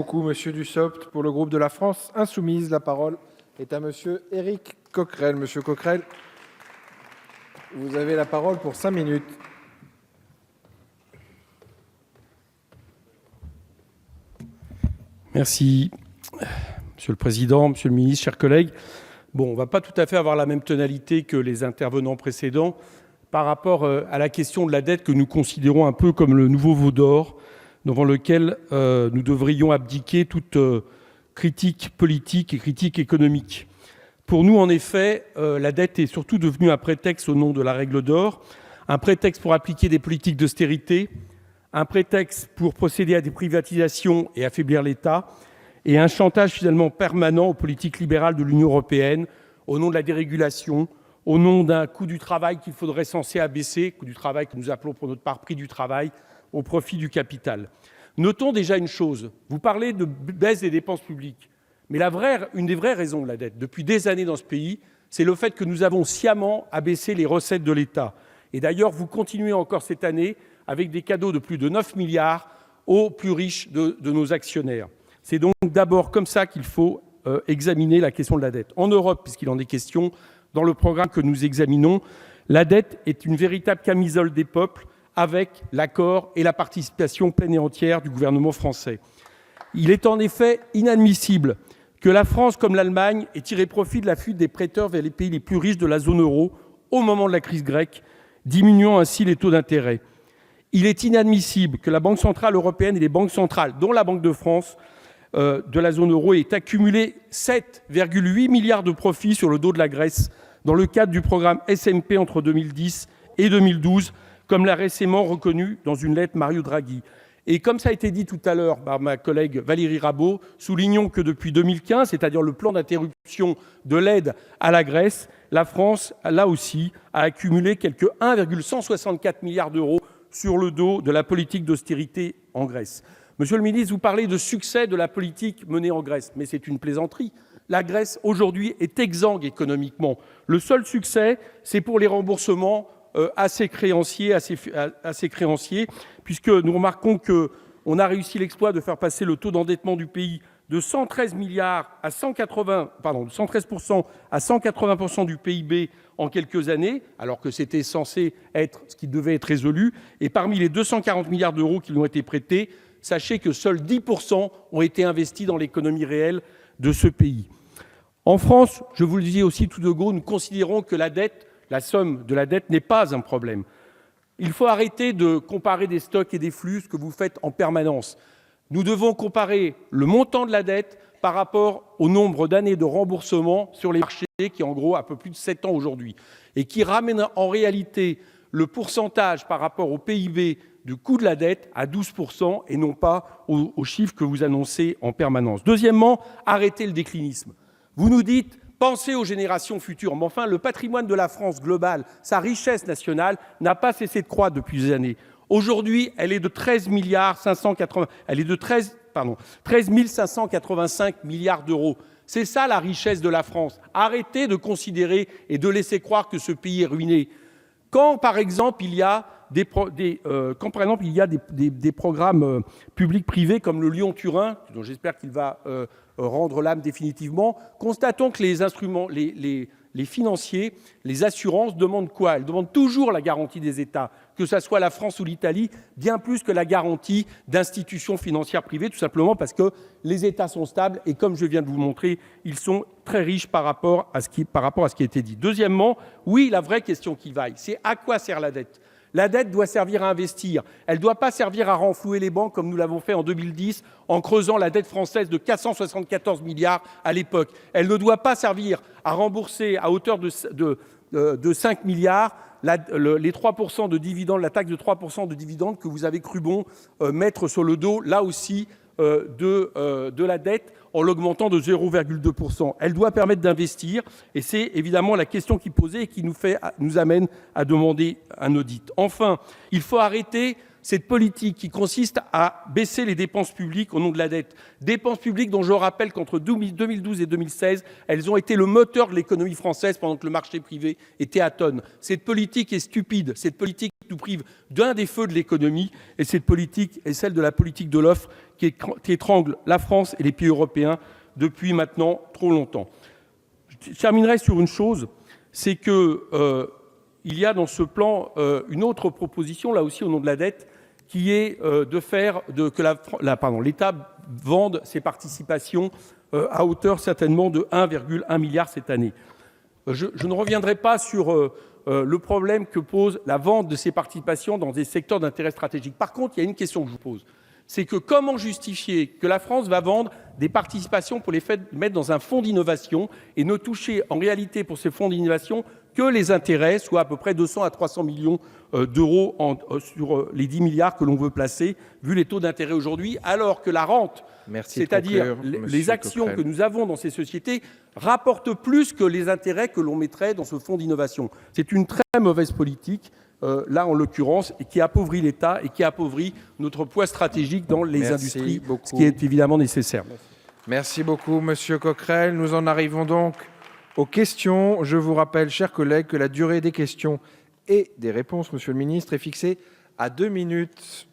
Beaucoup, Monsieur Dussopt. Pour le groupe de la France Insoumise, la parole est à Monsieur Éric Coquerel. Monsieur Coquerel, vous avez la parole pour 5 minutes. Merci, Monsieur le Président, Monsieur le Ministre, chers collègues. Bon, on ne va pas tout à fait avoir la même tonalité que les intervenants précédents par rapport à la question de la dette que nous considérons un peu comme le nouveau veau d'or devant lequel nous devrions abdiquer toute critique politique et critique économique. Pour nous, en effet, la dette est surtout devenue un prétexte au nom de la règle d'or, un prétexte pour appliquer des politiques d'austérité, un prétexte pour procéder à des privatisations et affaiblir l'État, et un chantage finalement permanent aux politiques libérales de l'Union européenne, au nom de la dérégulation, au nom d'un coût du travail qu'il faudrait censer abaisser, coût du travail que nous appelons pour notre part prix du travail, au profit du capital. Notons déjà une chose, vous parlez de baisse des dépenses publiques, mais une des vraies raisons de la dette, depuis des années dans ce pays, c'est le fait que nous avons sciemment abaissé les recettes de l'État. Et d'ailleurs, vous continuez encore cette année avec des cadeaux de plus de 9 milliards aux plus riches de nos actionnaires. C'est donc d'abord comme ça qu'il faut examiner la question de la dette. En Europe, puisqu'il en est question, dans le programme que nous examinons, la dette est une véritable camisole des peuples avec l'accord et la participation pleine et entière du gouvernement français. Il est en effet inadmissible que la France, comme l'Allemagne, ait tiré profit de la fuite des prêteurs vers les pays les plus riches de la zone euro au moment de la crise grecque, diminuant ainsi les taux d'intérêt. Il est inadmissible que la Banque centrale européenne et les banques centrales, dont la Banque de France, de la zone euro, aient accumulé 7,8 milliards de profits sur le dos de la Grèce dans le cadre du programme SMP entre 2010 et 2012, comme l'a récemment reconnu dans une lettre Mario Draghi. Et comme ça a été dit tout à l'heure par ma collègue Valérie Rabault, soulignons que depuis 2015, c'est-à-dire le plan d'interruption de l'aide à la Grèce, la France, là aussi, a accumulé quelque 1,164 milliards d'euros sur le dos de la politique d'austérité en Grèce. Monsieur le ministre, vous parlez de succès de la politique menée en Grèce, mais c'est une plaisanterie. La Grèce, aujourd'hui, est exsangue économiquement. Le seul succès, c'est pour les remboursements à ses créanciers, puisque nous remarquons qu'on a réussi l'exploit de faire passer le taux d'endettement du pays de 113 milliards à 113% à 180% du PIB en quelques années, alors que c'était censé être ce qui devait être résolu. Et parmi les 240 milliards d'euros qui lui ont été prêtés, sachez que seuls 10% ont été investis dans l'économie réelle de ce pays. En France, je vous le disais aussi tout de go, nous considérons que la somme de la dette n'est pas un problème. Il faut arrêter de comparer des stocks et des flux, ce que vous faites en permanence. Nous devons comparer le montant de la dette par rapport au nombre d'années de remboursement sur les marchés, qui est en gros un peu plus de 7 ans aujourd'hui, et qui ramène en réalité le pourcentage par rapport au PIB du coût de la dette à 12% et non pas aux chiffres que vous annoncez en permanence. Deuxièmement, arrêtez le déclinisme. Vous nous dites, pensez aux générations futures. Mais enfin, le patrimoine de la France global, sa richesse nationale, n'a pas cessé de croître depuis des années. Aujourd'hui, elle est de 13 585 milliards d'euros. C'est ça la richesse de la France. Arrêtez de considérer et de laisser croire que ce pays est ruiné. Quand, par exemple, il y a des programmes publics-privés comme le Lyon-Turin, dont j'espère qu'il va rendre l'âme définitivement, constatons que les financiers, les assurances demandent quoi? Elles demandent toujours la garantie des États, que ce soit la France ou l'Italie, bien plus que la garantie d'institutions financières privées, tout simplement parce que les États sont stables et, comme je viens de vous montrer, ils sont très riches par rapport à ce qui a été dit. Deuxièmement, oui, la vraie question qui vaille, c'est à quoi sert la dette? La dette doit servir à investir. Elle ne doit pas servir à renflouer les banques comme nous l'avons fait en 2010 en creusant la dette française de 474 milliards à l'époque. Elle ne doit pas servir à rembourser à hauteur de 5 milliards les 3% de dividendes, la taxe de 3% de dividendes que vous avez cru bon mettre sur le dos, là aussi, de la dette en l'augmentant de 0,2%. Elle doit permettre d'investir et c'est évidemment la question qui est posée et qui nous amène à demander un audit. Enfin, il faut arrêter cette politique qui consiste à baisser les dépenses publiques au nom de la dette. Dépenses publiques dont je rappelle qu'entre 2012 et 2016, elles ont été le moteur de l'économie française pendant que le marché privé était atone. Cette politique est stupide. Cette politique nous prive d'un des feux de l'économie et cette politique est celle de la politique de l'offre qui étrangle la France et les pays européens depuis maintenant trop longtemps. Je terminerai sur une chose, c'est que il y a dans ce plan une autre proposition, là aussi au nom de la dette, qui est que l'État vende ses participations à hauteur certainement de 1,1 milliard cette année. Je ne reviendrai pas sur le problème que pose la vente de ces participations dans des secteurs d'intérêt stratégique. Par contre, il y a une question que je vous pose. C'est que comment justifier que la France va vendre des participations pour les mettre dans un fonds d'innovation et ne toucher en réalité pour ces fonds d'innovation que les intérêts, soit à peu près 200 à 300 millions d'euros sur les 10 milliards que l'on veut placer, vu les taux d'intérêt aujourd'hui, alors que la rente, c'est-à-dire les actions que nous avons dans ces sociétés, rapportent plus que les intérêts que l'on mettrait dans ce fonds d'innovation. C'est une très mauvaise politique, là en l'occurrence, et qui appauvrit l'État et qui appauvrit notre poids stratégique dans les industries, ce qui est évidemment nécessaire. Merci beaucoup, Monsieur Coquerel. Nous en arrivons donc aux questions. Je vous rappelle, chers collègues, que la durée des questions et des réponses, Monsieur le Ministre, est fixée à 2 minutes.